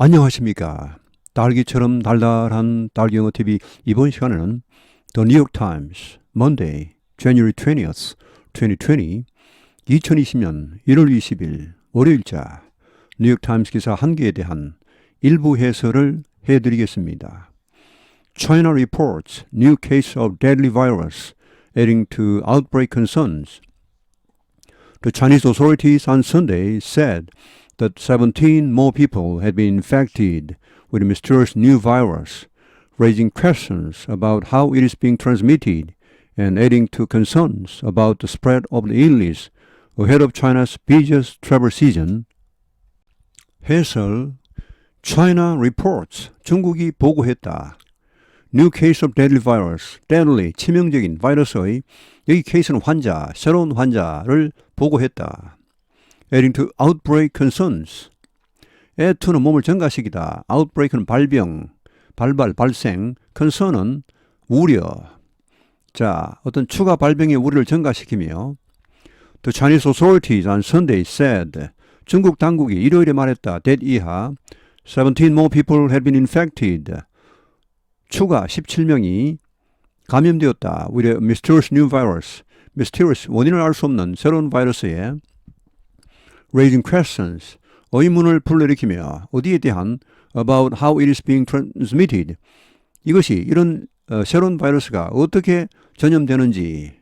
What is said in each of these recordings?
안녕하십니까. 딸기처럼 달달한 딸기영어TV 이번 시간에는 The New York Times Monday, January 20th, 2020 2020년 1월 20일 월요일자 뉴욕타임스 기사 한 개에 대한 일부 해설을 해드리겠습니다. China reports new case of deadly virus adding to outbreak concerns. The Chinese authorities on Sunday said that 17 more people had been infected with a mysterious new virus, raising questions about how it is being transmitted and adding to concerns about the spread of the illness ahead of China's busiest travel season. 해설 China reports 중국이 보고했다. New case of deadly virus, deadly 치명적인 바이러스의 여기 케이스는 환자, 새로운 환자를 보고했다. Adding to outbreak concerns. add to는 몸을 증가시키다. outbreak는 발병, 발생, concern은 우려. 자, 어떤 추가 발병의 우려를 증가시키며 The Chinese authorities on Sunday said 중국 당국이 일요일에 말했다. that 이하 17 more people had been infected. 추가 17명이 감염되었다. with a mysterious new virus. mysterious, 원인을 알 수 없는 새로운 바이러스에 raising questions, 의문을 불러일으키며 어디에 대한 about how it is being transmitted. 이것이 이런 새로운 바이러스가 어떻게 전염되는지에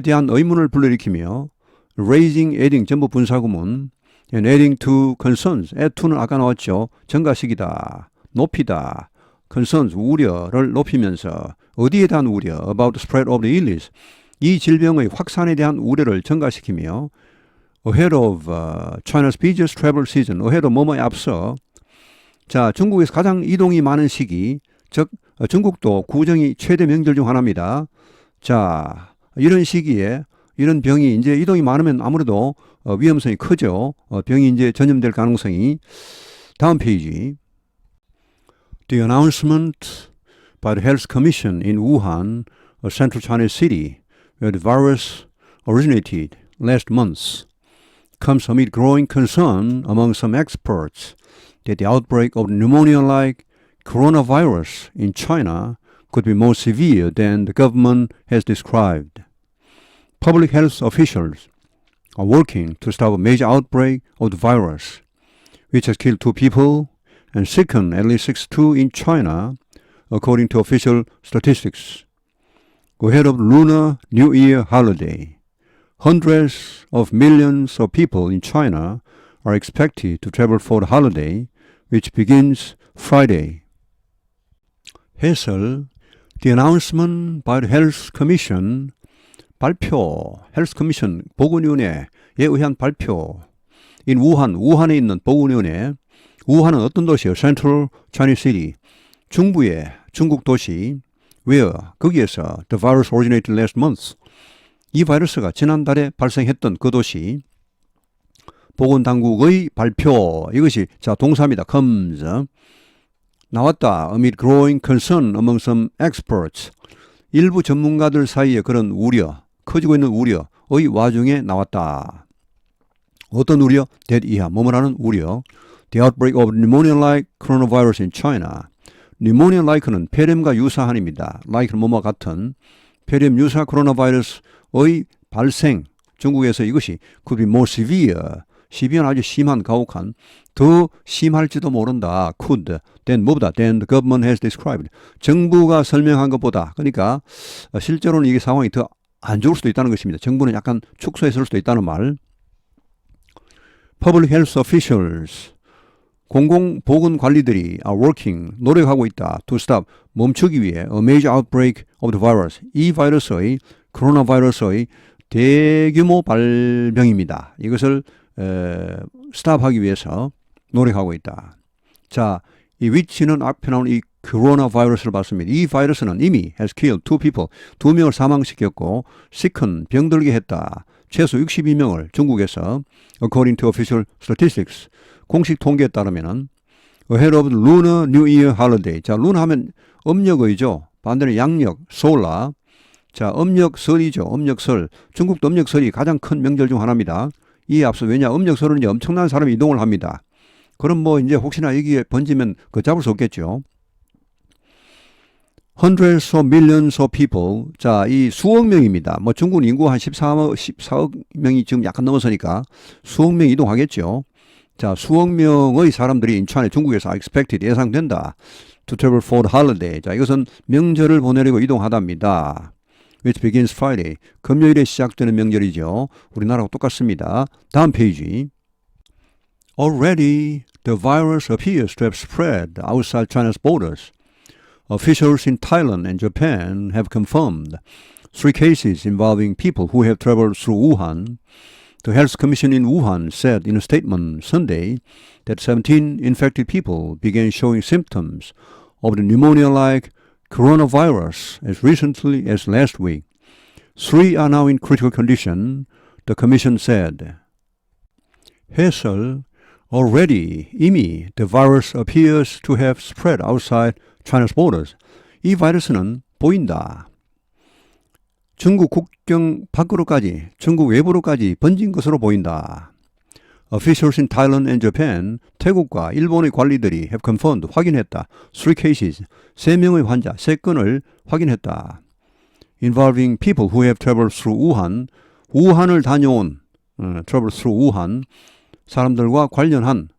대한 의문을 불러일으키며 raising, adding 전부 분사구문 and adding to concerns. add to는 아까 나왔죠. 증가시키다, 높이다. concerns, 우려를 높이면서 어디에 대한 우려 about the spread of the illness. 이 질병의 확산에 대한 우려를 증가시키며 ahead of China's busiest travel season. ahead of 뭐뭐에 앞서. 자, 중국에서 가장 이동이 많은 시기, 즉 중국도 구정이 최대 명절 중 하나입니다. 자, 이런 시기에 이런 병이 이제 이동이 많으면 아무래도 위험성이 크죠. 병이 이제 전염될 가능성이. 다음 페이지. The announcement by the Health Commission in Wuhan, a central Chinese city where the virus originated last month, comes amid growing concern among some experts that the outbreak of pneumonia-like coronavirus in China could be more severe than the government has described. Public health officials are working to stop a major outbreak of the virus, which has killed 2 people and sickened at least 62 in China, according to official statistics. Ahead of Lunar New Year holiday, hundreds of millions of people in China are expected to travel for the holiday, which begins Friday. 해설 The announcement by the Health Commission 발표, Health Commission 보건위원회에 의한 발표 in 우한에 있는 보건위원회. 우한은 어떤 도시예요? Central Chinese City, 중부의 중국 도시. where 거기에서 the virus originated last month. 이 바이러스가 지난달에 발생했던 그 도시. 보건당국의 발표. 이것이 자 동사입니다. comes. 나왔다. amid growing concern among some experts. 일부 전문가들 사이에 그런 우려, 커지고 있는 우려의 와중에 나왔다. 어떤 우려? that 이하, 뭐뭐라는 우려. The outbreak of pneumonia-like coronavirus in China. pneumonia-like는 폐렴과 유사한입니다. like는 뭐뭐 같은. 폐렴 유사 코로나 바이러스의 발생. 중국에서 이것이 could be more severe. severe는 아주 심한, 가혹한. 더 심할지도 모른다. could. than 뭐보다. than the government has described. 정부가 설명한 것보다. 그러니까 실제로는 이게 상황이 더 안 좋을 수도 있다는 것입니다. 정부는 약간 축소했을 수도 있다는 말. Public health officials. 공공보건관리들이 are working, 노력하고 있다. to stop, 멈추기 위해 a major outbreak of the virus. 이 바이러스의, 코로나 바이러스의 대규모 발병입니다. 이것을 스탑하기 위해서 노력하고 있다. 자, 이 위치는 앞에 나온 이 코로나 바이러스를 봤습니다. 이 바이러스는 이미 has killed 2 people, 2명을 사망시켰고 sicken, 병들게 했다. 최소 62명을 중국에서 according to official statistics. 공식 통계에 따르면은 ahead of the Lunar New Year holiday. 자, lunar 하면 음력의죠. 반대로 양력, solar. 자, 음력설이죠. 음력설. 중국도 음력설이 가장 큰 명절 중 하나입니다. 이에 앞서 왜냐? 음력설은 이제 엄청난 사람이 이동을 합니다. 그럼 뭐 이제 혹시나 여기에 번지면 그 잡을 수 없겠죠. Hundreds of millions of people. 자, 이 수억 명입니다. 뭐 중국 인구 한 14억 명이 지금 약간 넘어서니까 수억 명 이동하겠죠. 자, 수억 명의 사람들이 인천에 중국에서 expected 예상된다. To travel for the holiday. 자, 이것은 명절을 보내려고 이동하답니다. Which begins Friday. 금요일에 시작되는 명절이죠. 우리나라하고 똑같습니다. 다음 페이지. Already the virus appears to have spread outside China's borders. Officials in Thailand and Japan have confirmed 3 cases involving people who have traveled through Wuhan. The Health Commission in Wuhan said in a statement Sunday that 17 infected people began showing symptoms of the pneumonia-like coronavirus as recently as last week. 3 are now in critical condition, the commission said. 해설, already, 이미 the virus appears to have spread outside China's borders. 이 바이러스는 보인다. 중국 국경 밖으로까지, 중국 외부로까지 번진 것으로 보인다. Officials in Thailand and Japan, 태국과 일본의 관리들이 have confirmed, 확인했다. 3 cases, 3명의 환자, 3건을 확인했다. Involving people who have traveled through Wuhan, 우한을 다녀온, traveled through Wuhan, 사람들과 관련한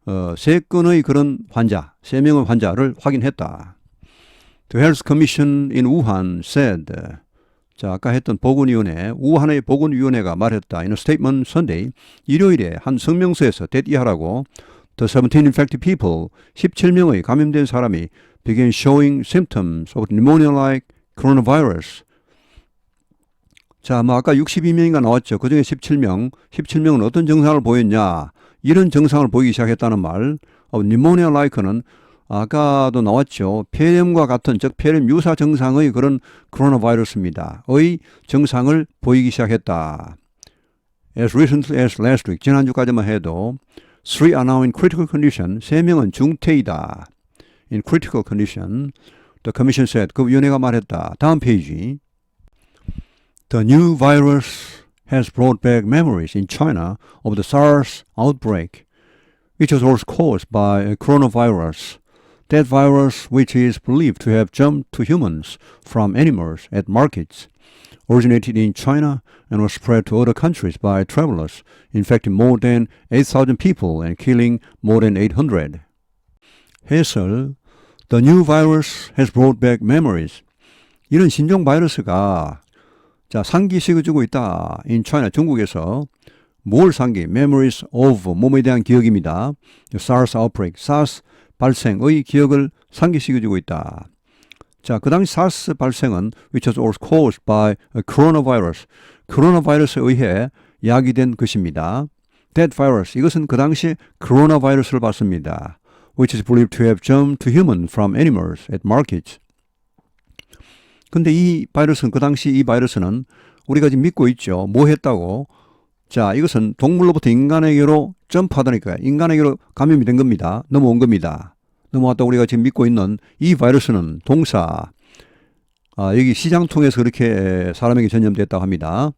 3건의 그런 환자, 3명의 환자를 확인했다. The Health Commission in Wuhan said, 자, 아까 했던 보건위원회, 우한의 보건위원회가 말했다. In a statement Sunday, 일요일에 한 성명서에서 대띠하라고 The 17 infected people, 17명의 감염된 사람이 began showing symptoms of pneumonia-like coronavirus. 자, 뭐 아까 62명인가 나왔죠. 그중에 17명은 어떤 증상을 보였냐? 이런 증상을 보이기 시작했다는 말. pneumonia-like는 아까도 나왔죠. 폐렴과 같은, 즉 폐렴 유사 증상의 그런 코로나 바이러스입니다. 의 증상을 보이기 시작했다. As recently as last week, 지난주까지만 해도 3 are now in critical condition, 3명은 중태이다. In critical condition, the commission said, 그 위원회가 말했다. 다음 페이지. The new virus has brought back memories in China of the SARS outbreak, which was also caused by a coronavirus. That virus, which is believed to have jumped to humans from animals at markets, originated in China and was spread to other countries by travelers, infecting more than 8,000 people and killing more than 800. 해설, The new virus has brought back memories. 이런 신종 바이러스가 자, 상기시켜 주고 있다. In China, 중국에서 뭘 상기? Memories of, 몸에 대한 기억입니다. SARS outbreak, SARS 발생의 기억을 상기시켜 주고 있다. 자, 그 당시 SARS 발생은 which was also caused by a coronavirus. 코로나 바이러스에 의해 야기된 것입니다. That virus, 이것은 그 당시 코로나 바이러스를 봤습니다. Which is believed to have jumped to human from animals at markets. 근데 이 바이러스는, 그 당시 이 바이러스는 우리가 지금 믿고 있죠. 뭐 했다고? 자, 이것은 동물로부터 인간에게로 점프하다니까요. 인간에게로 감염이 된 겁니다. 넘어온 겁니다. 넘어왔다고 우리가 지금 믿고 있는 이 바이러스는 동사, 여기 시장 통해서 그렇게 사람에게 전염됐다고 합니다.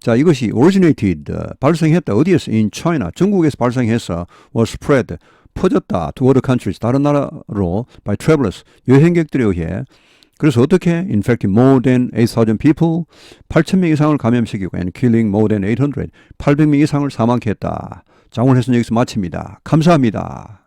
자, 이것이 originated, 발생했다. 어디에서? In China, 중국에서 발생해서 was spread, 퍼졌다. to other countries, 다른 나라로 by travelers, 여행객들에 의해. 그래서 어떻게? Infecting more than 8,000 people, 8,000명 이상을 감염시키고 and killing more than 800, 800명 이상을 사망케 했다. 자, 오늘 해설은 여기서 마칩니다. 감사합니다.